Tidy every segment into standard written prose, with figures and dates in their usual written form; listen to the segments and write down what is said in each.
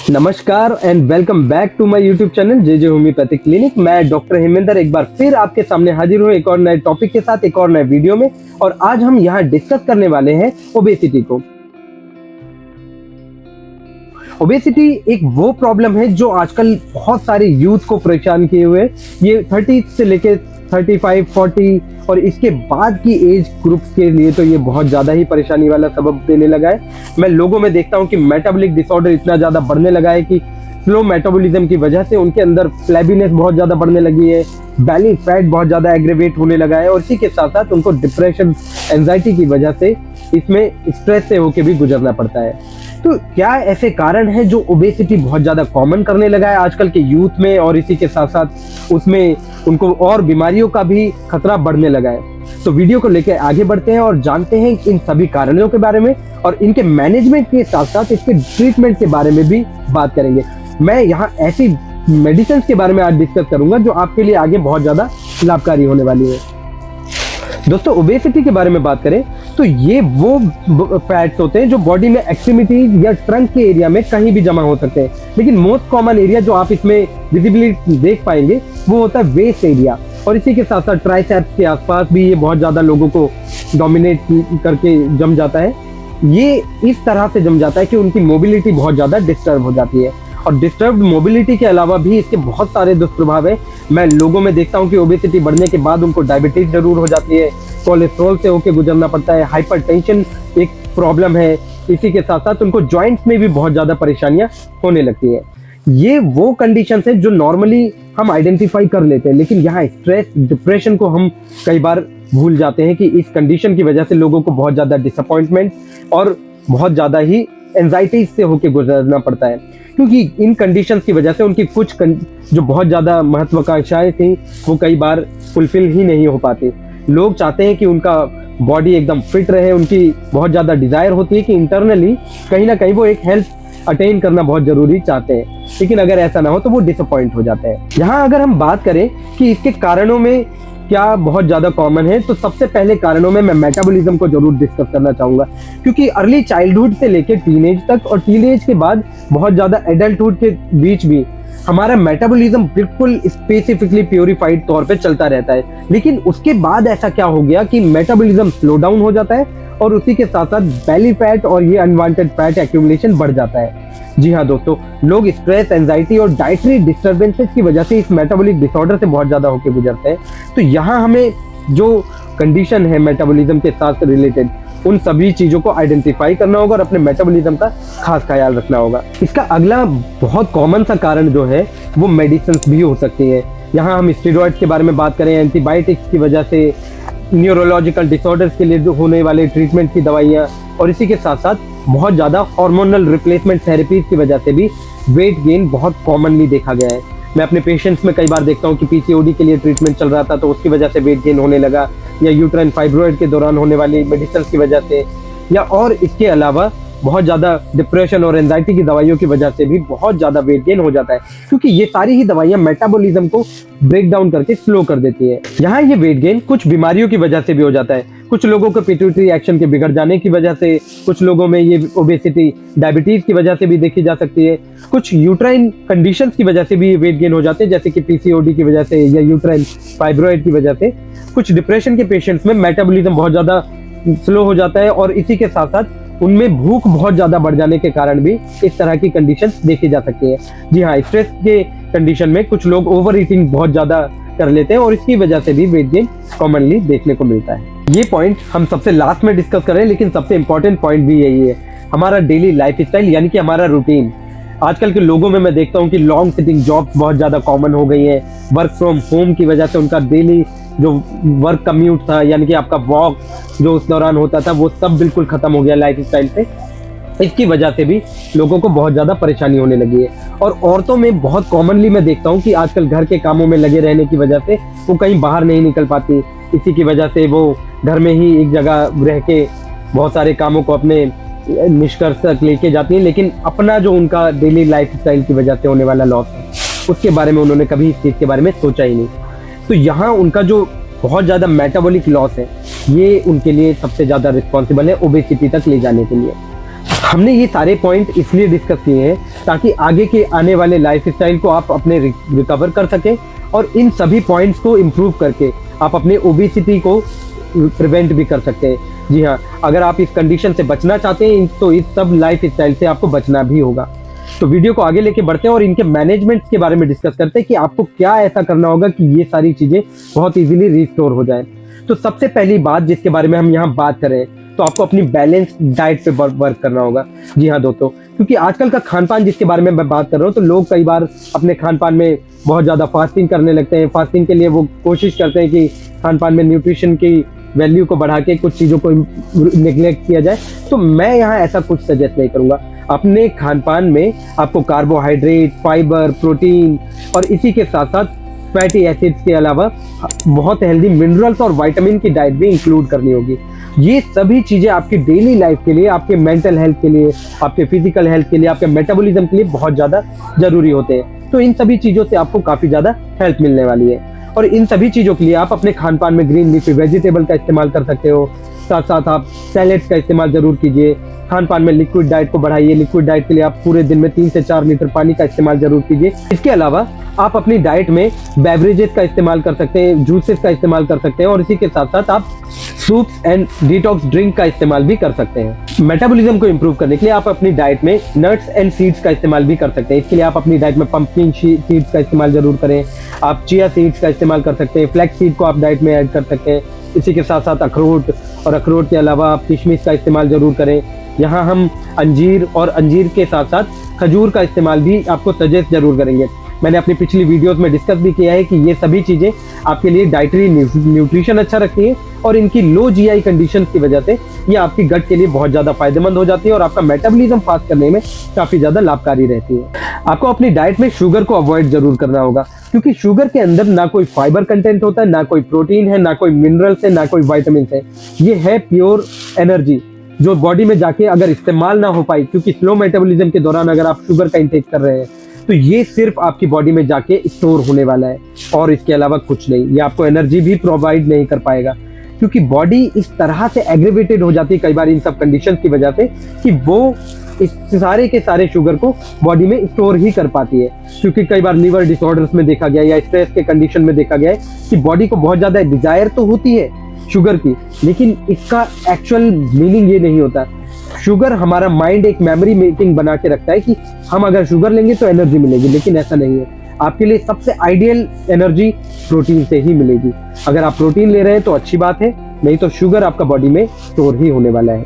नमस्कार and welcome back to my YouTube channel J homeopathic clinic. मैं doctor Hemendra एक बार फिर आपके सामने हाजिर हूँ एक और नए टॉपिक के साथ, एक और नए वीडियो में। और आज हम यहाँ डिस्कस करने वाले हैं ओबेसिटी को। ओबेसिटी एक वो प्रॉब्लम है जो आजकल बहुत सारे यूथ को परेशान किए हुए। ये 30 से लेके 35, 40 और इसके बाद की एज ग्रुप्स के लिए तो ये बहुत ज़्यादा ही परेशानी वाला सबब देने लगा है। मैं लोगों में देखता हूँ कि मेटाबॉलिक डिसऑर्डर इतना ज़्यादा बढ़ने लगा है कि स्लो मेटाबॉलिज्म की वजह से उनके अंदर फ्लैबीनेस बहुत ज़्यादा बढ़ने लगी है, बेली फैट बहुत ज़्यादा एग्रेवेट होने लगा है और इसी के साथ साथ उनको डिप्रेशन, एंजाइटी की वजह से इसमें स्ट्रेस से होकर भी गुजरना पड़ता है। तो क्या ऐसे कारण हैं जो ओबेसिटी बहुत ज़्यादा कॉमन करने लगा है आजकल के यूथ में, और इसी के साथ साथ उसमें उनको और बीमारियों का भी खतरा बढ़ने लगा है। तो वीडियो को लेकर आगे बढ़ते हैं और जानते हैं इन सभी कारणों के बारे में और इनके मैनेजमेंट के साथ साथ इसके ट्रीटमेंट के बारे में भी बात करेंगे। मैं यहाँ ऐसी मेडिसिन के बारे में आज डिस्कस करूंगा जो आपके लिए आगे बहुत ज़्यादा लाभकारी होने वाली है। दोस्तों, ओबेसिटी के बारे में बात करें तो ये वो फैट्स होते हैं जो बॉडी में एक्सट्रीमिटी या ट्रंक के एरिया में कहीं भी जमा हो सकते हैं, लेकिन मोस्ट कॉमन एरिया जो आप इसमें विजिबिलिटी देख पाएंगे वो होता है वेस्ट एरिया। और इसी के साथ साथ ट्राइसेप्स के आसपास भी ये बहुत ज़्यादा लोगों को डोमिनेट करके जम जाता है। ये इस तरह से जम जाता है कि उनकी मोबिलिटी बहुत ज़्यादा डिस्टर्ब हो जाती है। और डिस्टर्ब्ड मोबिलिटी के अलावा भी इसके बहुत सारे दुष्प्रभाव है। मैं लोगों में देखता हूँ कि ओबेसिटी बढ़ने के बाद उनको डायबिटीज जरूर हो जाती है, कोलेस्ट्रॉल से होकर गुजरना पड़ता है, हाइपरटेंशन एक प्रॉब्लम है। इसी के साथ साथ उनको जॉइंट्स में भी बहुत ज़्यादा परेशानियाँ होने लगती है। ये वो कंडीशन है जो नॉर्मली हम आइडेंटिफाई कर लेते हैं, लेकिन यहाँ स्ट्रेस, डिप्रेशन को हम कई बार भूल जाते हैं कि इस कंडीशन की वजह से लोगों को बहुत ज़्यादा डिसअपॉइंटमेंट और बहुत ज़्यादा ही एंजाइटी से होकर गुजरना पड़ता है, क्योंकि इन कंडीशंस की वजह से उनकी कुछ जो बहुत ज़्यादा महत्वाकांक्षाएं थी वो कई बार फुलफिल ही नहीं हो पाती। लोग चाहते हैं कि उनका बॉडी एकदम फिट रहे, उनकी बहुत ज़्यादा डिज़ायर होती है कि इंटरनली कहीं ना कहीं वो एक हेल्थ अटेन करना बहुत ज़रूरी चाहते हैं, लेकिन अगर ऐसा ना हो तो वो डिसअपॉइंट हो जाते हैं। यहाँ अगर हम बात करें कि इसके कारणों में क्या बहुत ज़्यादा कॉमन है, तो सबसे पहले कारणों में मैं मेटाबॉलिज्म को जरूर डिस्कस करना चाहूँगा, क्योंकि अर्ली चाइल्डहुड से लेकर टीनेज तक और टीनेज के बाद बहुत ज़्यादा एडल्टहुड के बीच भी हमारा मेटाबॉलिज्म बिल्कुल स्पेसिफिकली प्योरीफाइड तौर पे चलता रहता है। लेकिन उसके बाद ऐसा क्या हो गया कि मेटाबॉलिज्म स्लो डाउन हो जाता है और उसी के साथ साथ बेली फैट और ये अनवांटेड फैट एक्यूमुलेशन बढ़ जाता है। जी हाँ दोस्तों, लोग स्ट्रेस, एंजाइटी और डाइटरी डिस्टर्बेंसेस की वजह से इस मेटाबॉलिक डिसऑर्डर से बहुत ज़्यादा होकर गुजरते हैं। तो यहाँ हमें जो कंडीशन है मेटाबॉलिज्म के साथ रिलेटेड, उन सभी चीज़ों को आइडेंटिफाई करना होगा और अपने मेटाबॉलिज्म का खास ख्याल रखना होगा। इसका अगला बहुत कॉमन सा कारण जो है वो मेडिसिन भी हो सकती है। यहाँ हम स्टेरॉइड्स के बारे में बात करें, एंटीबायोटिक्स की वजह से, न्यूरोलॉजिकल डिसऑर्डर्स के लिए जो होने वाले ट्रीटमेंट की दवाइयाँ, और इसी के साथ साथ बहुत ज़्यादा हार्मोनल रिप्लेसमेंट थेरेपीज की वजह से भी वेट गेन बहुत कॉमनली देखा गया है। मैं अपने पेशेंट्स में कई बार देखता हूँ कि पीसीओडी के लिए ट्रीटमेंट चल रहा था तो उसकी वजह से वेट गेन होने लगा, या यूट्राइन फाइब्रॉइड के दौरान होने वाली मेडिसिन की वजह से, या और इसके अलावा बहुत ज़्यादा डिप्रेशन और एंजाइटी की दवाइयों की वजह से भी बहुत ज़्यादा वेट गेन हो जाता है, क्योंकि ये सारी ही दवाइयाँ मेटाबॉलिज्म को ब्रेक डाउन करके स्लो कर देती है। यहाँ ये वेट गेन कुछ बीमारियों की वजह से भी हो जाता है। कुछ लोगों को पिट्यूटरी एक्शन के बिगड़ जाने की वजह से, कुछ लोगों में ये ओबेसिटी डायबिटीज की वजह से भी देखी जा सकती है, कुछ यूट्राइन कंडीशंस की वजह से भी वेट गेन हो जाते हैं, जैसे कि पीसीओडी की वजह से या यूट्राइन फाइब्रॉइड की वजह से। कुछ डिप्रेशन के पेशेंट्स में मेटाबॉलिज्म बहुत ज़्यादा स्लो हो जाता है और इसी के साथ साथ उनमें भूख बहुत ज़्यादा बढ़ जाने के कारण भी इस तरह की कंडीशंस देखी जा सकती है। जी हाँ, स्ट्रेस के कंडीशन में कुछ लोग ओवर ईटिंग बहुत ज़्यादा कर लेते हैं और इसकी वजह से भी वेट गेन कॉमनली देखने को मिलता है। ये पॉइंट हम सबसे लास्ट में डिस्कस कर रहे हैं, लेकिन सबसे इंपॉर्टेंट पॉइंट भी यही है, हमारा डेली लाइफ स्टाइल, यानी कि हमारा रूटीन। आजकल के लोगों में मैं देखता हूँ कि लॉन्ग सिटिंग जॉब्स बहुत ज़्यादा कॉमन हो गई है। वर्क फ्रॉम होम की वजह से उनका डेली जो वर्क कम्यूट था, यानी कि आपका वॉक जो उस दौरान होता था, वो सब बिल्कुल ख़त्म हो गया लाइफ स्टाइल से। इसकी वजह से भी लोगों को बहुत ज़्यादा परेशानी होने लगी है। और औरतों में बहुत कॉमनली मैं देखता हूँ कि आजकल घर के कामों में लगे रहने की वजह से वो कहीं बाहर नहीं निकल पाती। इसी की वजह से वो घर में ही एक जगह रह के बहुत सारे कामों को अपने निष्कर्ष तक लेके जाती हैं, लेकिन अपना जो उनका डेली लाइफ स्टाइल की वजह से होने वाला लॉस है उसके बारे में उन्होंने कभी इस चीज़ के बारे में सोचा ही नहीं। तो यहाँ उनका जो बहुत ज़्यादा मेटाबॉलिक लॉस है ये उनके लिए सबसे ज़्यादा रिस्पॉन्सिबल है ओबेसिटी तक ले जाने के लिए। हमने ये सारे पॉइंट इसलिए डिस्कस किए हैं ताकि आगे के आने वाले लाइफस्टाइल को आप अपने रिकवर कर सकें और इन सभी पॉइंट्स को इम्प्रूव करके आप अपने ओबेसिटी को प्रिवेंट भी कर सकते हैं। जी हाँ, अगर आप इस कंडीशन से बचना चाहते हैं तो इस सब लाइफस्टाइल से आपको बचना भी होगा। तो वीडियो को आगे लेके बढ़ते हैं और इनके मैनेजमेंट के बारे में डिस्कस करते हैं कि आपको क्या ऐसा करना होगा कि ये सारी चीज़ें बहुत इजीली रिस्टोर हो जाए। तो सबसे पहली बात जिसके बारे में हम यहाँ बात करें तो आपको अपनी बैलेंस डाइट पे वर्क करना होगा। जी हाँ दोस्तों, क्योंकि आजकल का खान पान जिसके बारे में मैं बात कर रहा हूँ तो लोग कई बार अपने खान पान में बहुत ज़्यादा फास्टिंग करने लगते हैं। फास्टिंग के लिए वो कोशिश करते हैं कि खान पान में न्यूट्रिशन की वैल्यू को बढ़ा के कुछ चीज़ों को निगलेक्ट किया जाए। तो मैं यहाँ ऐसा कुछ सजेस्ट नहीं करूँगा। अपने खान पान में आपको कार्बोहाइड्रेट, फाइबर, प्रोटीन और इसी के साथ साथ फैटी एसिड्स के अलावा बहुत हेल्दी मिनरल्स और विटामिन की डाइट भी इंक्लूड करनी होगी। ये सभी चीज़ें आपकी डेली लाइफ के लिए, आपके मेंटल हेल्थ के लिए, आपके फिजिकल हेल्थ के लिए, आपके मेटाबॉलिज्म के लिए बहुत ज़्यादा जरूरी होते हैं। तो इन सभी चीज़ों से आपको काफ़ी ज़्यादा हेल्प मिलने वाली है और इन सभी चीज़ों के लिए आप अपने खान पान में ग्रीन लीफी वेजिटेबल का इस्तेमाल कर सकते हो। साथ साथ आप सैलेड्स का इस्तेमाल जरूर कीजिए। खान पान में लिक्विड डाइट को बढ़ाइए। लिक्विड डाइट के लिए आप पूरे दिन में 3 से 4 लीटर पानी का इस्तेमाल जरूर कीजिए। इसके अलावा आप अपनी डाइट में बेवरेजेस का इस्तेमाल कर सकते हैं, जूसेस का इस्तेमाल कर सकते हैं और इसी के साथ साथ आप सूप्स एंड डिटॉक्स ड्रिंक का इस्तेमाल भी कर सकते हैं। मेटाबॉलिज्म को इंप्रूव करने के लिए आप अपनी डाइट में नट्स एंड सीड्स का इस्तेमाल भी कर सकते हैं। इसके लिए आप अपनी डाइट में पंपकिन सीड्स का इस्तेमाल जरूर करें। आप चिया सीड्स का इस्तेमाल कर सकते हैं। फ्लैक्स सीड को आप डाइट में ऐड कर सकते हैं। इसी के साथ साथ अखरोट और अखरोट के अलावा आप किशमिश का इस्तेमाल जरूर करें। यहाँ हम अंजीर और अंजीर के साथ साथ खजूर का इस्तेमाल भी आपको सजेस्ट जरूर करेंगे। मैंने अपनी पिछली वीडियोस में डिस्कस भी किया है कि ये सभी चीज़ें आपके लिए डाइटरी न्यूट्रिशन अच्छा रखती है और इनकी लो जीआई कंडीशंस की वजह से ये आपकी गट के लिए बहुत ज़्यादा फायदेमंद हो जाती है और आपका मेटाबॉलिज्म फास्ट करने में काफ़ी ज़्यादा लाभकारी रहती है। आपको अपनी डाइट में शुगर को अवॉइड जरूर करना होगा क्योंकि शुगर के अंदर ना कोई फाइबर कंटेंट होता है, ना कोई प्रोटीन है, ना कोई मिनरल्स है, ना कोई वाइटामिन है। ये है प्योर एनर्जी जो बॉडी में जाके अगर इस्तेमाल ना हो पाई, क्योंकि स्लो मेटाबॉलिज्म के दौरान अगर आप शुगर का इंटेक कर रहे हैं तो ये सिर्फ आपकी बॉडी में जाके स्टोर होने वाला है और इसके अलावा कुछ नहीं। ये आपको एनर्जी भी प्रोवाइड नहीं कर पाएगा क्योंकि बॉडी इस तरह से एग्रीवेटेड हो जाती है कई बार इन सब कंडीशंस की वजह से कि वो इस सारे के सारे शुगर को बॉडी में स्टोर ही कर पाती है। क्योंकि कई बार लीवर डिसऑर्डर्स में देखा गया या स्ट्रेस के कंडीशन में देखा गया है कि बॉडी को बहुत ज़्यादा डिजायर तो होती है शुगर की, लेकिन इसका एक्चुअल मीनिंग ये नहीं होता। शुगर हमारा माइंड एक मेमोरी मेकिंग बना के रखता है कि हम अगर शुगर लेंगे तो एनर्जी मिलेगी, लेकिन ऐसा नहीं है। आपके लिए सबसे आइडियल एनर्जी प्रोटीन से ही मिलेगी। अगर आप प्रोटीन ले रहे हैं तो अच्छी बात है, नहीं तो शुगर आपका बॉडी में स्टोर ही होने वाला है।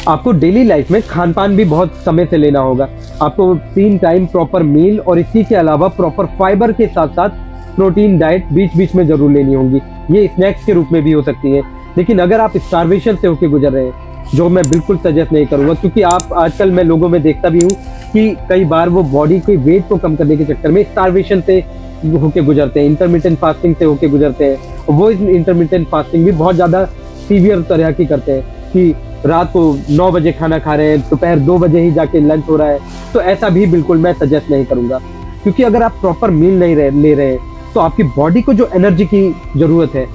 आपको डेली लाइफ में खान पान भी बहुत समय से लेना होगा। आपको 3 टाइम प्रॉपर मील और इसी के अलावा प्रॉपर फाइबर के साथ साथ प्रोटीन डाइट बीच बीच में जरूर लेनी होगी। ये स्नैक्स के रूप में भी हो सकती है, लेकिन अगर आप स्टारवेशन से होकर गुजर रहे हैं, जो मैं बिल्कुल सजेस्ट नहीं करूँगा, क्योंकि आप आजकल मैं लोगों में देखता भी हूँ कि कई बार वो बॉडी के वेट को कम करने के चक्कर में स्टारवेशन से होके गुजरते हैं, इंटरमिटेंट फास्टिंग से होके गुजरते हैं। वो इंटरमिटेंट फास्टिंग भी बहुत ज़्यादा सीवियर तरह की करते हैं कि रात को 9 बजे खाना खा रहे हैं, दोपहर 2 बजे ही जाके लंच हो रहा है। तो ऐसा भी बिल्कुल मैं सजेस्ट नहीं करूँगा, क्योंकि अगर आप प्रॉपर मील नहीं ले रहे हैं तो आपकी बॉडी को जो एनर्जी की ज़रूरत है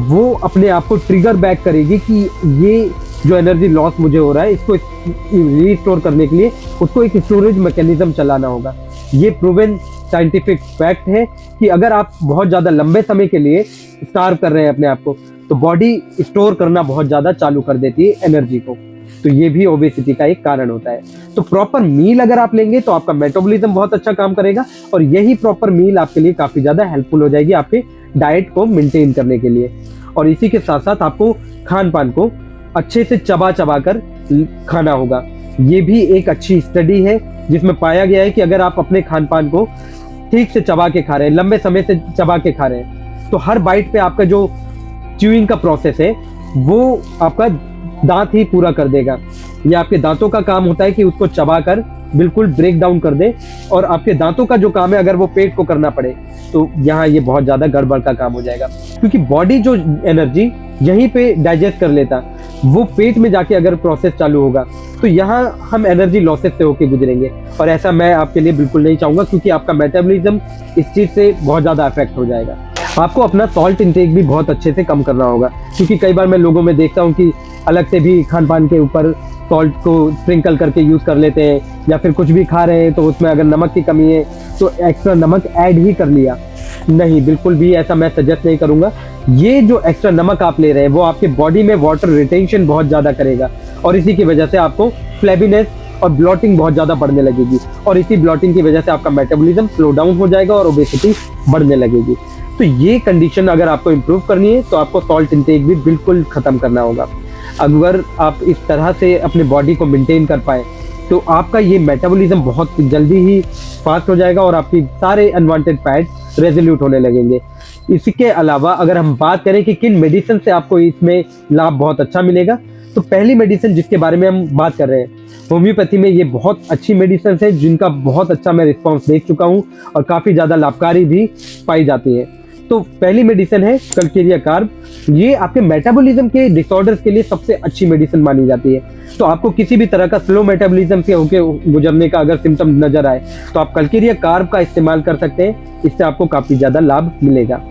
वो अपने आप को ट्रिगर बैक करेगी कि ये जो एनर्जी लॉस मुझे हो रहा है इसको रीस्टोर करने के लिए उसको एक स्टोरेज मैकेनिज्म चलाना होगा। ये प्रूवन साइंटिफिक फैक्ट है कि अगर आप बहुत ज़्यादा लंबे समय के लिए स्टार्व कर रहे हैं अपने आप को तो बॉडी स्टोर करना बहुत ज़्यादा चालू कर देती है एनर्जी को। तो ये भी ओबेसिटी का एक कारण होता है। तो प्रॉपर मील अगर आप लेंगे तो आपका मेटाबॉलिज्म बहुत अच्छा काम करेगा और यही प्रॉपर मील आपके लिए काफ़ी ज़्यादा हेल्पफुल हो जाएगी आपके डाइट को मेंटेन करने के लिए। और इसी के साथ साथ आपको खान पान को अच्छे से चबा चबा कर खाना होगा। ये भी एक अच्छी स्टडी है जिसमें पाया गया है कि अगर आप अपने खान पान को ठीक से चबा के खा रहे हैं, लंबे समय से चबा के खा रहे हैं, तो हर बाइट पे आपका जो च्यूइंग का प्रोसेस है वो आपका दांत ही पूरा कर देगा। ये आपके दांतों का काम होता है कि उसको चबा कर बिल्कुल ब्रेक डाउन कर दे, और आपके दांतों का जो काम है अगर वो पेट को करना पड़े तो यहाँ ये बहुत ज़्यादा गड़बड़ का काम हो जाएगा, क्योंकि बॉडी जो एनर्जी यहीं पे डाइजेस्ट कर लेता वो पेट में जाके अगर प्रोसेस चालू होगा तो यहाँ हम एनर्जी लॉसेस से होके गुजरेंगे, और ऐसा मैं आपके लिए बिल्कुल नहीं चाहूँगा, क्योंकि आपका मेटाबॉलिज्म इस चीज़ से बहुत ज़्यादा अफेक्ट हो जाएगा। आपको अपना सॉल्ट इंटेक भी बहुत अच्छे से कम करना होगा, क्योंकि कई बार मैं लोगों में देखता हूँ कि अलग से भी खान पान के ऊपर सॉल्ट को स्प्रिंकल करके यूज़ कर लेते हैं, या फिर कुछ भी खा रहे हैं तो उसमें अगर नमक की कमी है तो एक्स्ट्रा नमक ऐड ही कर लिया। नहीं, बिल्कुल भी ऐसा मैं सजेस्ट नहीं करूँगा। ये जो एक्स्ट्रा नमक आप ले रहे हैं वो आपके बॉडी में वाटर रिटेंशन बहुत ज़्यादा करेगा, और इसी की वजह से आपको फ्लैबीनेस और ब्लॉटिंग बहुत ज़्यादा बढ़ने लगेगी, और इसी ब्लॉटिंग की वजह से आपका मेटाबॉलिज्म स्लो डाउन हो जाएगा और ओबेसिटी बढ़ने लगेगी। तो ये कंडीशन अगर आपको इम्प्रूव करनी है तो आपको सॉल्ट इंटेक भी बिल्कुल ख़त्म करना होगा। अगर आप इस तरह से अपने बॉडी को मेंटेन कर पाए तो आपका ये मेटाबॉलिज्म बहुत जल्दी ही फास्ट हो जाएगा और आपकी सारे अनवांटेड फैट रेजोल्यूट होने लगेंगे। इसके अलावा अगर हम बात करें कि किन मेडिसिन से आपको इसमें लाभ बहुत अच्छा मिलेगा, तो पहली मेडिसिन जिसके बारे में हम बात कर रहे हैं, होम्योपैथी में ये बहुत अच्छी मेडिसिन है जिनका बहुत अच्छा मैं रिस्पॉन्स देख चुका हूँ और काफ़ी ज़्यादा लाभकारी भी पाई जाती है। तो पहली मेडिसिन है कल्केरिया कार्ब। ये आपके मेटाबॉलिज्म के डिसऑर्डर्स के लिए सबसे अच्छी मेडिसिन मानी जाती है। तो आपको किसी भी तरह का स्लो मेटाबॉलिज्म से होके गुजरने का अगर सिम्टम नजर आए तो आप कल्केरिया कार्ब का इस्तेमाल कर सकते हैं, इससे आपको काफ़ी ज़्यादा लाभ मिलेगा।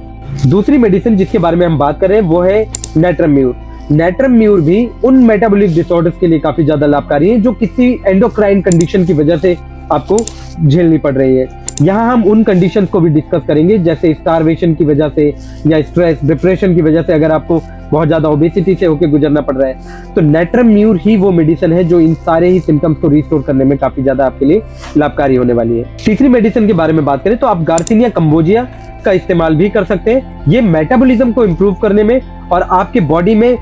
दूसरी मेडिसिन जिसके बारे में हम बात कर रहे हैं वो है नैट्रम्यूर। नैट्रम्यूर भी उन मेटाबॉलिक डिसऑर्डर्स के लिए काफ़ी ज़्यादा लाभकारी है जो किसी एंडोक्राइन कंडीशन की वजह से आपको झेलनी पड़ रही है। यहाँ हम उन कंडीशंस को भी डिस्कस करेंगे, जैसे स्टारवेशन की वजह से या स्ट्रेस डिप्रेशन की वजह से अगर आपको बहुत ज़्यादा ओबेसिटी से होकर गुजरना पड़ रहा है तो नैट्रम्यूर ही वो मेडिसिन है जो इन सारे ही सिम्टम्स को रिस्टोर करने में काफ़ी ज़्यादा आपके लिए लाभकारी होने वाली है। तीसरी मेडिसिन के बारे में बात करें तो आप गार्सिनिया कंबोजिया का इस्तेमाल भी कर सकते हैं। ये मेटाबॉलिज्म को इम्प्रूव करने में और आपके बॉडी में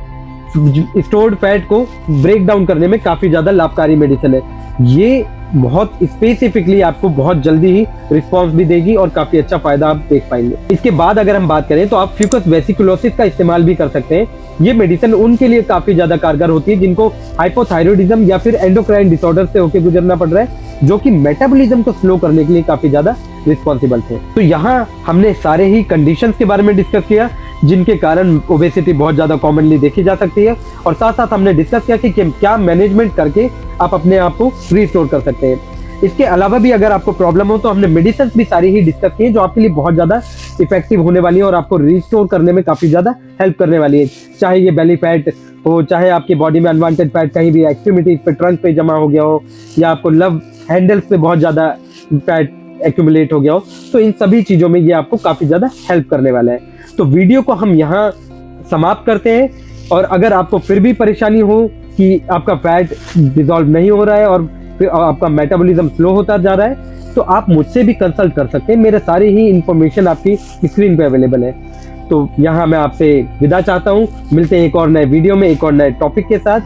स्टोर्ड फैट को ब्रेक डाउन करने में काफ़ी ज़्यादा लाभकारी मेडिसिन है। ये बहुत स्पेसिफिकली आपको बहुत जल्दी ही रिस्पांस भी देगी और काफ़ी अच्छा फायदा आप देख पाएंगे। इसके बाद अगर हम बात करें तो आप फ्यूकस वेसिकुलोसिस का इस्तेमाल भी कर सकते हैं। ये मेडिसिन उनके लिए काफ़ी ज़्यादा कारगर होती है जिनको हाइपोथायरॉयडिज्म या फिर एंडोक्राइन डिसऑर्डर से होकर गुजरना पड़ रहा है, जो कि मेटाबॉलिज्म को स्लो करने के लिए काफ़ी ज़्यादा रिस्पॉन्सिबल थे। तो यहाँ हमने सारे ही कंडीशंस के बारे में डिस्कस किया जिनके कारण ओबेसिटी बहुत ज़्यादा कॉमनली देखी जा सकती है, और साथ साथ हमने डिस्कस किया कि क्या मैनेजमेंट करके आप अपने आप को रिस्टोर कर सकते हैं। इसके अलावा भी अगर आपको प्रॉब्लम हो तो हमने मेडिसिन भी सारी ही डिस्कस की है जो आपके लिए बहुत ज़्यादा इफेक्टिव होने वाली है और आपको रिस्टोर करने में काफ़ी ज़्यादा हेल्प करने वाली है। चाहे ये बेली फैट हो, चाहे आपकी बॉडी में अनवांटेड फैट कहीं भी एक्सट्रीमिटीज पे, ट्रंक पे जमा हो गया हो, या आपको लव हैंडल्स पे बहुत ज़्यादा फैट एक्यूमुलेट हो गया हो, तो इन सभी चीज़ों में ये आपको काफ़ी ज़्यादा हेल्प करने वाला है। तो वीडियो को हम यहाँ समाप्त करते हैं, और अगर आपको फिर भी परेशानी हो कि आपका फैट डिसॉल्व नहीं हो रहा है और फिर आपका मेटाबॉलिज्म स्लो होता जा रहा है तो आप मुझसे भी कंसल्ट कर सकते हैं। मेरे सारी ही इंफॉर्मेशन आपकी स्क्रीन पे अवेलेबल है। तो यहाँ मैं आपसे विदा चाहता हूँ। मिलते हैं एक और नए वीडियो में एक और नए टॉपिक के साथ।